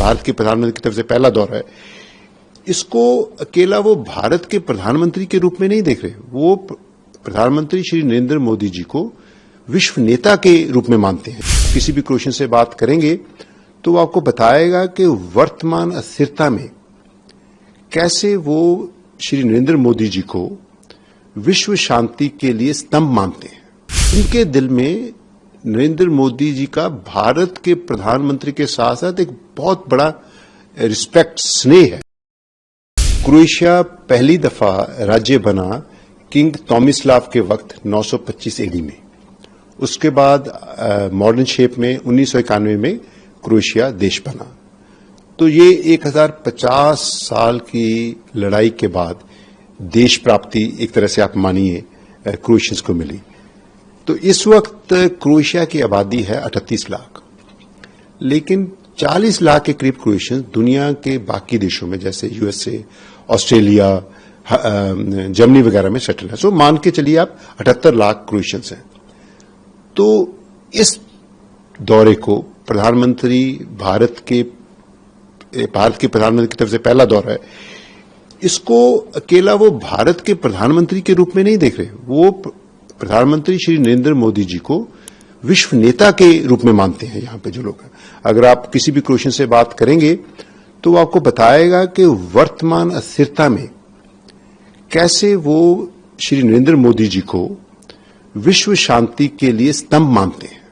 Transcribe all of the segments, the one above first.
भारत के प्रधानमंत्री की तरफ से पहला दौरा है, इसको अकेला वो भारत के प्रधानमंत्री के रूप में नहीं देख रहे, वो प्रधानमंत्री श्री नरेंद्र मोदी जी को विश्व नेता के रूप में मानते हैं। किसी भी क्वेश्चन से बात करेंगे तो वो आपको बताएगा कि वर्तमान अस्थिरता में कैसे वो श्री नरेंद्र मोदी जी को विश्व शांति के लिए स्तंभ मानते हैं। उनके दिल में नरेंद्र मोदी जी का भारत के प्रधानमंत्री के साथ साथ एक बहुत बड़ा रिस्पेक्ट, स्नेह है। क्रोएशिया पहली दफा राज्य बना किंग टॉमिस्लाव के वक्त 925 एडी में। उसके बाद मॉडर्न शेप में 1991 में क्रोएशिया देश बना। तो ये 1050 साल की लड़ाई के बाद देश प्राप्ति एक तरह से आप मानिए क्रोएशियंस को मिली। तो इस वक्त क्रोएशिया की आबादी है 38 लाख, लेकिन 40 लाख के करीब क्रोएशियंस दुनिया के बाकी देशों में जैसे यूएसए, ऑस्ट्रेलिया, जर्मनी वगैरह में सेटल है। सो मान के चलिए आप 78 लाख क्रोएशियंस हैं। तो इस दौरे को प्रधानमंत्री भारत के प्रधानमंत्री की तरफ से पहला दौरा है, इसको अकेला वो भारत के प्रधानमंत्री के रूप में नहीं देख रहे, वो प्रधानमंत्री श्री नरेंद्र मोदी जी को विश्व नेता के रूप में मानते हैं। यहां पे जो लोग हैं, अगर आप किसी भी क्वेश्चन से बात करेंगे तो वो आपको बताएगा कि वर्तमान अस्थिरता में कैसे वो श्री नरेंद्र मोदी जी को विश्व शांति के लिए स्तंभ मानते हैं।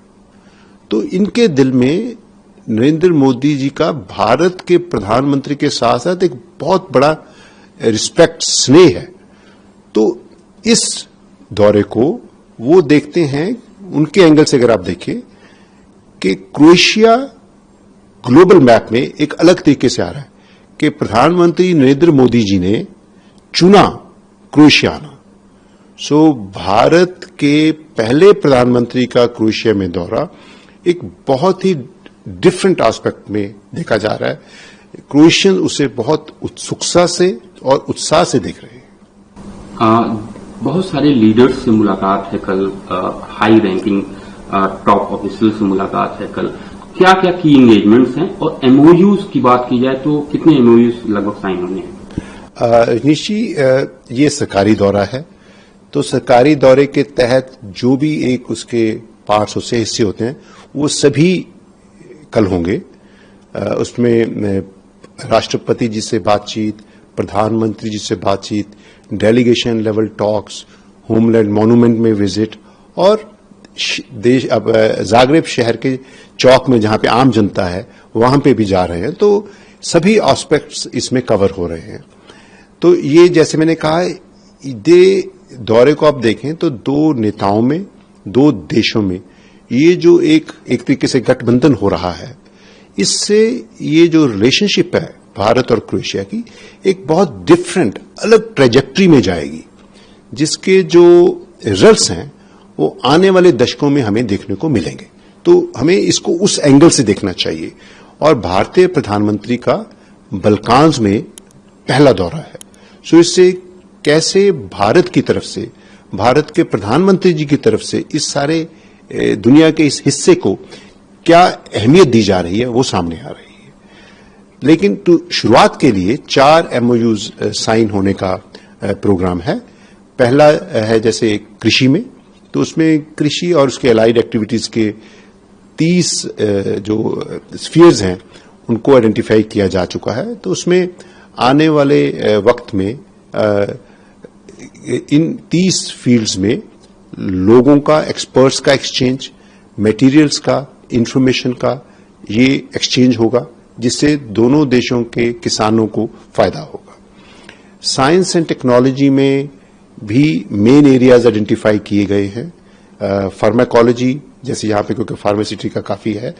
तो इनके दिल में नरेंद्र मोदी जी का भारत के प्रधानमंत्री के साथ साथ एक बहुत बड़ा रिस्पेक्ट, स्नेह है। तो इस दौरे को वो देखते हैं उनके एंगल से। अगर आप देखें कि क्रोएशिया ग्लोबल मैप में एक अलग तरीके से आ रहा है कि प्रधानमंत्री नरेंद्र मोदी जी ने चुना क्रोएशिया आना। सो भारत के पहले प्रधानमंत्री का क्रोएशिया में दौरा एक बहुत ही डिफरेंट एस्पेक्ट में देखा जा रहा है। क्रोएशियन उसे बहुत उत्सुकता से और उत्साह से देख रहे हैं। बहुत सारे लीडर्स से मुलाकात है कल, हाई रैंकिंग टॉप ऑफिशियल से मुलाकात है कल। क्या क्या की एंगेजमेंट्स हैं और एमओयूज की बात की जाए तो कितने एमओयूज लगभग साइन होने हैं? रजनीश जी, ये सरकारी दौरा है, तो सरकारी दौरे के तहत जो भी एक उसके पार्ट्स उससे हिस्से होते हैं वो सभी कल होंगे। उसमें राष्ट्रपति जी से बातचीत, प्रधानमंत्री जी से बातचीत, delegation level talks, homeland monument में विजिट और देश अब जाग्रेब शहर के चौक में जहां पे आम जनता है वहां पे भी जा रहे हैं। तो सभी एस्पेक्ट्स इसमें कवर हो रहे हैं। तो ये जैसे मैंने कहा, ये दौरे को आप देखें तो दो नेताओं में, दो देशों में ये जो एक तरीके से गठबंधन हो रहा है, इससे ये जो रिलेशनशिप है भारत और क्रोएशिया की एक बहुत डिफरेंट अलग ट्रेजेक्ट्री में जाएगी, जिसके जो रिजल्ट्स हैं वो आने वाले दशकों में हमें देखने को मिलेंगे। तो हमें इसको उस एंगल से देखना चाहिए। और भारतीय प्रधानमंत्री का बल्कान्स में पहला दौरा है, सो इससे कैसे भारत की तरफ से, भारत के प्रधानमंत्री जी की तरफ से इस सारे दुनिया के इस हिस्से को क्या अहमियत दी जा रही है वो सामने आ रही है। लेकिन तो शुरुआत के लिए 4 एमओयूज साइन होने का प्रोग्राम है। पहला है जैसे कृषि में, तो उसमें कृषि और उसके अलाइड एक्टिविटीज के 30 जो स्फीयर्स हैं उनको आइडेंटिफाई किया जा चुका है। तो उसमें आने वाले वक्त में इन 30 फील्ड्स में लोगों का, एक्सपर्ट्स का एक्सचेंज, मटेरियल्स का, इंफॉर्मेशन का ये एक्सचेंज होगा, जिससे दोनों देशों के किसानों को फायदा होगा। साइंस एंड टेक्नोलॉजी में भी मेन एरियाज आइडेंटिफाई किए गए हैं। फार्माकोलॉजी जैसे यहाँ पे क्योंकि फार्मासिटी का काफी है,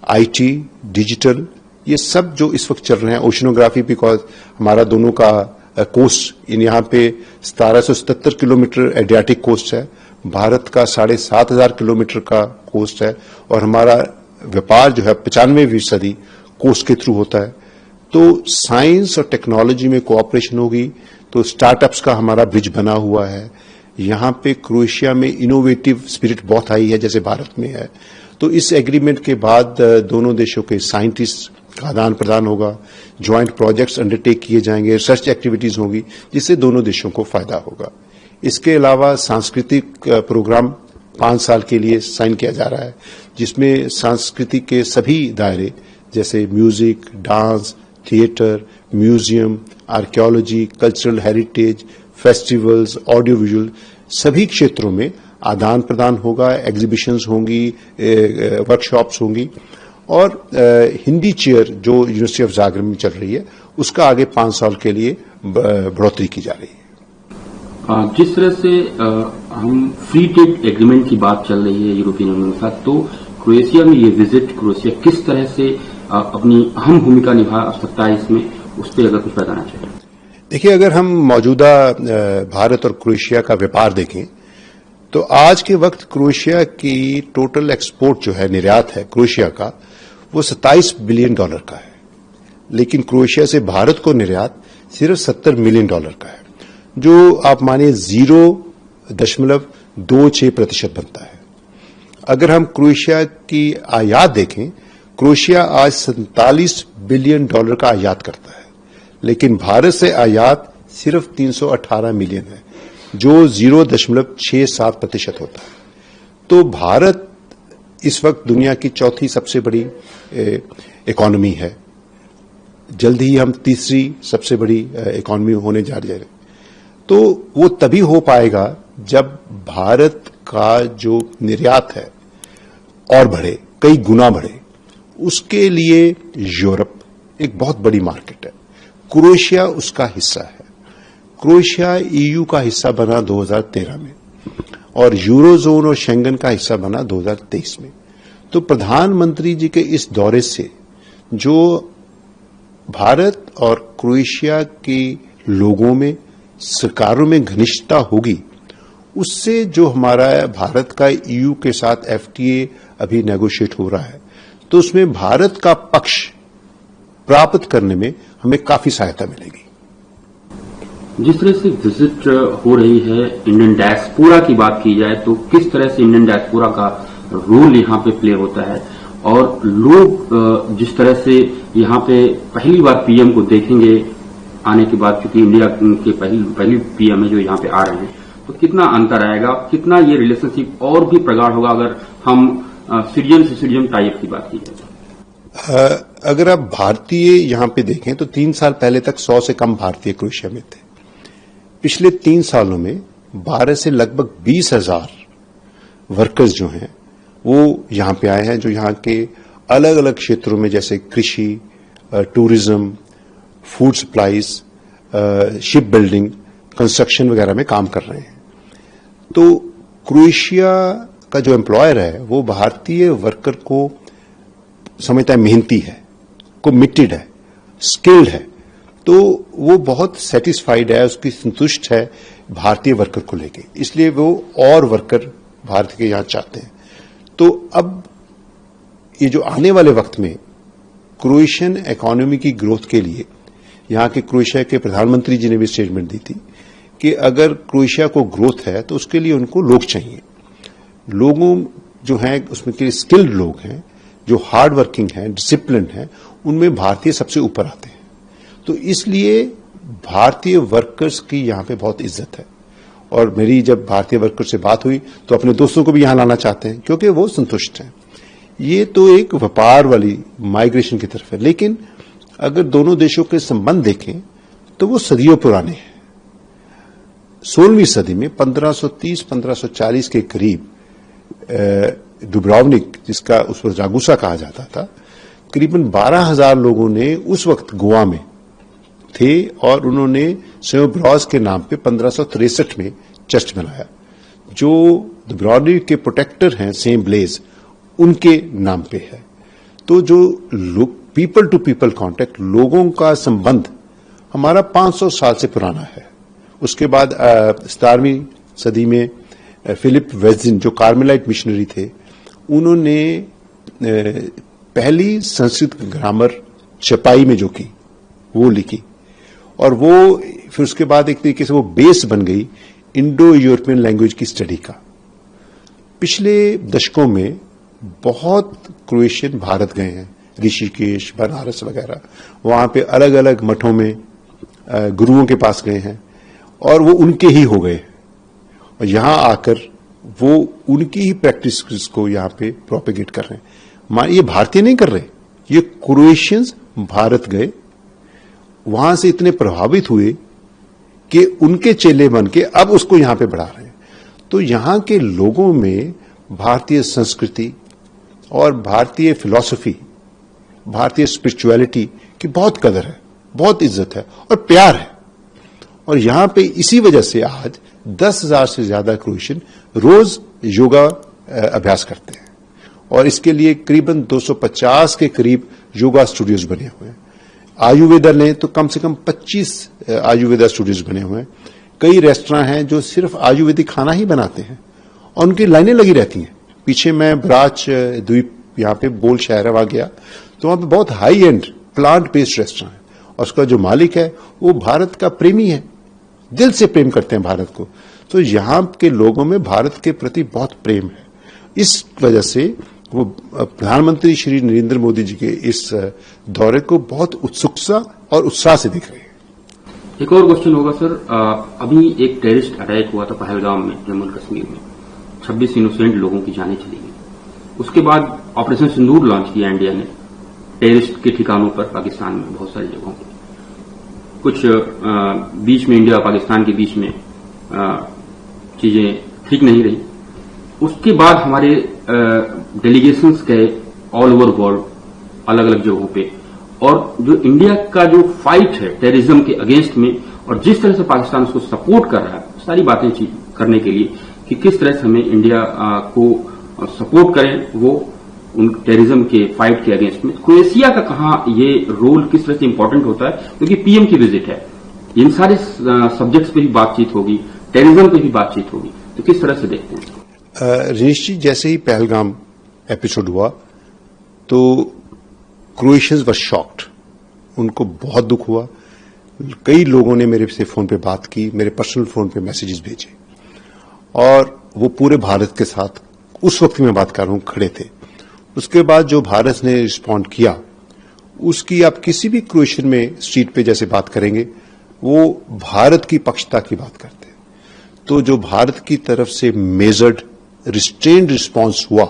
आईटी, डिजिटल, ये सब जो इस वक्त चल रहे हैं। ओशनोग्राफी बिकॉज हमारा दोनों का कोस्ट यहाँ पे 1777 किलोमीटर एडियाटिक कोस्ट है, भारत का 7,500 किलोमीटर का कोस्ट है, और हमारा व्यापार जो है 95% कोस्ट के थ्रू होता है। तो साइंस और टेक्नोलॉजी में कोऑपरेशन होगी, तो स्टार्टअप्स का हमारा ब्रिज बना हुआ है। यहाँ पे क्रोएशिया में इनोवेटिव स्पिरिट बहुत आई है जैसे भारत में है। तो इस एग्रीमेंट के बाद दोनों देशों के साइंटिस्ट का आदान प्रदान होगा, ज्वाइंट प्रोजेक्ट्स अंडरटेक किए जाएंगे, रिसर्च एक्टिविटीज होंगी, जिससे दोनों देशों को फायदा होगा। इसके अलावा सांस्कृतिक प्रोग्राम 5 साल के लिए साइन किया जा रहा है, जिसमें संस्कृति के सभी दायरे जैसे music, dance, theatre, museum, archaeology, cultural heritage, festivals, audio visual, सभी क्षेत्रों में आदान प्रदान होगा, एग्जीबिशंस होंगी, वर्कशॉप्स होंगी और हिंदी चेयर जो यूनिवर्सिटी ऑफ जागरेब में चल रही है उसका आगे 5 साल के लिए बढ़ोतरी की जा रही है। जिस तरह से हम फ्री ट्रेड एग्रीमेंट की बात चल रही है यूरोपियन यूनियन के साथ, तो क्रोएशिया में ये विजिट क्रोएशिया किस तरह से अपनी अहम भूमिका निभा सकता है इसमें, उस पर अगर कुछ बताना चाहिए। देखिए, अगर हम मौजूदा भारत और क्रोएशिया का व्यापार देखें तो आज के वक्त क्रोएशिया की टोटल एक्सपोर्ट जो है, निर्यात है क्रोएशिया का, वो $27 बिलियन का है, लेकिन क्रोएशिया से भारत को निर्यात सिर्फ $70 मिलियन का है, जो आप मानिए 0.26% बनता है। अगर हम क्रोएशिया की आयात देखें, क्रोएशिया आज $47 बिलियन का आयात करता है, लेकिन भारत से आयात सिर्फ 318 मिलियन है, जो 0.67% होता है। तो भारत इस वक्त दुनिया की चौथी सबसे बड़ी इकोनॉमी है, जल्द ही हम तीसरी सबसे बड़ी इकोनॉमी होने जा रहे हैं। तो वो तभी हो पाएगा जब भारत का जो निर्यात है और बढ़े, कई गुना बढ़े। उसके लिए यूरोप एक बहुत बड़ी मार्केट है, क्रोएशिया उसका हिस्सा है। क्रोएशिया ईयू का हिस्सा बना 2013 में और यूरोजोन और शेंगन का हिस्सा बना 2023 में। तो प्रधानमंत्री जी के इस दौरे से जो भारत और क्रोएशिया के लोगों में, सरकारों में घनिष्ठता होगी, उससे जो हमारा भारत का ईयू के साथ एफटीए अभी नेगोशिएट हो रहा है, तो उसमें भारत का पक्ष प्राप्त करने में हमें काफी सहायता मिलेगी। जिस तरह से विजिट हो रही है, इंडियन डायस्पोरा की बात की जाए तो किस तरह से इंडियन डायस्पोरा का रोल यहाँ पे प्ले होता है, और लोग जिस तरह से यहाँ पे पहली बार पीएम को देखेंगे आने के बाद, क्योंकि इंडिया के पहली पीएम है जो यहाँ पे आ रहे हैं, तो कितना अंतर आएगा, कितना ये रिलेशनशिप और भी प्रगाढ़ होगा अगर हम सिटीजन से सिटीजन टाइप की बात की जाए। अगर आप भारतीय यहां पे देखें तो 3 साल पहले तक 100 से कम भारतीय क्रोएशिया में थे। पिछले 3 सालों में भारत से लगभग 20,000 वर्कर्स जो हैं वो यहां पे आए हैं, जो यहां के अलग अलग क्षेत्रों में जैसे कृषि, tourism, food supplies, ship building, construction वगैरह में काम कर रहे हैं। तो क्रोएशिया का जो एम्प्लॉयर है वो भारतीय वर्कर को समझता है मेहनती है, कमिटेड है, स्किल्ड है, तो वो बहुत सेटिस्फाइड है, उसकी संतुष्ट है भारतीय वर्कर को लेके, इसलिए वो और वर्कर भारत के यहां चाहते हैं। तो अब ये जो आने वाले वक्त में क्रोएशियन इकोनॉमी की ग्रोथ के लिए यहां के क्रोएशिया के प्रधानमंत्री जी ने भी स्टेटमेंट दी थी कि अगर क्रोएशिया को ग्रोथ है तो उसके लिए उनको लोग चाहिए। लोगों जो हैं उसमें के स्किल्ड लोग हैं, जो हार्ड वर्किंग हैं, डिसिप्लिन हैं, उनमें भारतीय सबसे ऊपर आते हैं। तो इसलिए भारतीय वर्कर्स की यहां पे बहुत इज्जत है, और मेरी जब भारतीय वर्कर्स से बात हुई तो अपने दोस्तों को भी यहां लाना चाहते हैं क्योंकि वो संतुष्ट हैं। ये तो एक व्यापार वाली माइग्रेशन की तरफ है, लेकिन अगर दोनों देशों के संबंध देखें तो वो सदियों पुराने हैं। 16वीं सदी में 1530-1540 के करीब डुब्रावनिक, जिसका उस पर जागूसा कहा जाता था, करीबन 12,000 लोगों ने उस वक्त गोवा में थे और उन्होंने सेंट ब्रॉस के नाम पे 1563 में चर्च बनाया, जो डुब्रावनिक के प्रोटेक्टर हैं सेंट ब्लेज, उनके नाम पे है। तो जो लोग पीपल टू पीपल कांटेक्ट, लोगों का संबंध हमारा 500 साल से पुराना है। उसके बाद 17वीं सदी में फिलिप वेजिन, जो कार्मेलाइट मिशनरी थे, उन्होंने पहली संस्कृत ग्रामर छपाई में जो की वो लिखी, और वो फिर उसके बाद एक तरीके से वो बेस बन गई इंडो यूरोपियन लैंग्वेज की स्टडी का। पिछले दशकों में बहुत क्रोएशियन भारत गए हैं, ऋषिकेश, बनारस वगैरह, वहां पे अलग अलग मठों में गुरुओं के पास गए हैं और वो उनके ही हो गए और यहां आकर वो उनकी ही प्रैक्टिस को यहां पे प्रोपेगेट कर रहे हैं। ये भारतीय नहीं कर रहे, ये क्रोएशियंस भारत गए, वहां से इतने प्रभावित हुए कि उनके चेले बन के अब उसको यहां पे बढ़ा रहे हैं। तो यहां के लोगों में भारतीय संस्कृति और भारतीय फिलॉसफी, भारतीय स्पिरिचुअलिटी की बहुत कदर है, बहुत इज्जत है और प्यार है। और यहां पे इसी वजह से आज 10,000 से ज्यादा क्रोएशियन रोज योगा अभ्यास करते हैं और इसके लिए करीबन 250 के करीब योगा स्टूडियोज बने हुए हैं। आयुर्वेदा लें तो कम से कम 25 आयुर्वेदा स्टूडियोज बने हुए हैं। कई रेस्टोरेंट हैं जो सिर्फ आयुर्वेदिक खाना ही बनाते हैं और उनकी लाइनें लगी रहती हैं। पीछे मैं ब्राच द्वीप यहाँ पे बोल शहर है, वहां गया तो वहां पे बहुत high and plant based restaurant है और उसका जो मालिक है वो भारत का प्रेमी है, दिल से प्रेम करते हैं भारत को। तो यहां के लोगों में भारत के प्रति बहुत प्रेम है। इस वजह से वो प्रधानमंत्री श्री नरेंद्र मोदी जी के इस दौरे को बहुत उत्सुकता और उत्साह से देख रहे हैं। एक और क्वेश्चन होगा सर, अभी एक टेररिस्ट अटैक हुआ था पहलगाम में, जम्मू कश्मीर में 26 इनोसेंट लोगों की जानें चली गई। उसके बाद ऑपरेशन सिंदूर लॉन्च किया इंडिया ने टेररिस्ट के ठिकानों पर पाकिस्तान में बहुत सारी जगहों पर। कुछ बीच में इंडिया और पाकिस्तान के बीच में चीजें ठीक नहीं रही। उसके बाद हमारे डेलीगेशंस गए ऑल ओवर वर्ल्ड अलग अलग जगहों पे और जो इंडिया का जो फाइट है टेररिज्म के अगेंस्ट में और जिस तरह से पाकिस्तान उसको सपोर्ट कर रहा है, सारी बातें करने के लिए कि किस तरह से हमें इंडिया को सपोर्ट करें वो उन टेररिज्म के फाइट के अगेंस्ट में। क्रोएशिया का कहां ये रोल किस तरह से इंपॉर्टेंट होता है, क्योंकि पीएम की विजिट है, इन सारे सब्जेक्ट्स पे भी बातचीत होगी, टेररिज्म पे भी बातचीत होगी, तो किस तरह से देखते हैं? ऋषि जी, जैसे ही पहलगाम एपिसोड हुआ तो क्रोएशियंस वर शॉक्ड, उनको बहुत दुख हुआ। कई लोगों ने मेरे से फोन पे बात की, मेरे पर्सनल फोन पे मैसेजेस भेजे और वो पूरे भारत के साथ उस वक्त मैं बात कर रहा हूं खड़े थे। उसके बाद जो भारत ने रिस्पॉन्ड किया उसकी आप किसी भी क्रोएशियन में स्ट्रीट पे जैसे बात करेंगे वो भारत की पक्षता की बात करते हैं। तो जो भारत की तरफ से मेजर्ड रिस्ट्रेन्ड रिस्पॉन्स हुआ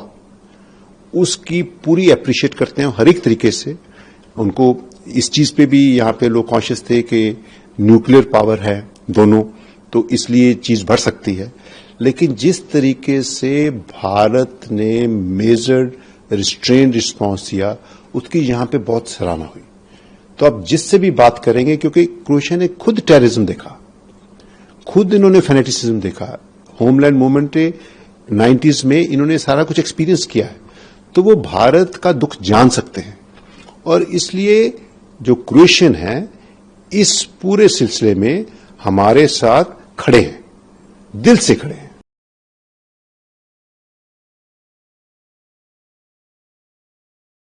उसकी पूरी अप्रिशिएट करते हैं हर एक तरीके से। उनको इस चीज पे भी यहां पे लोग कॉन्शियस थे कि न्यूक्लियर पावर है दोनों, तो इसलिए चीज बढ़ सकती है, लेकिन जिस तरीके से भारत ने मेजर्ड रिस्ट्रेन्ड रिस्पॉन्स दिया उसकी यहां पे बहुत सराहना हुई। तो अब जिससे भी बात करेंगे, क्योंकि क्रोएशिया ने खुद टेररिज्म देखा, खुद इन्होंने फेनेटिसिज्म देखा, होमलैंड मूवमेंट 90s में इन्होंने सारा कुछ एक्सपीरियंस किया है, तो वो भारत का दुख जान सकते हैं और इसलिए जो क्रोएशियन है इस पूरे सिलसिले में हमारे साथ खड़े हैं, दिल से खड़े हैं।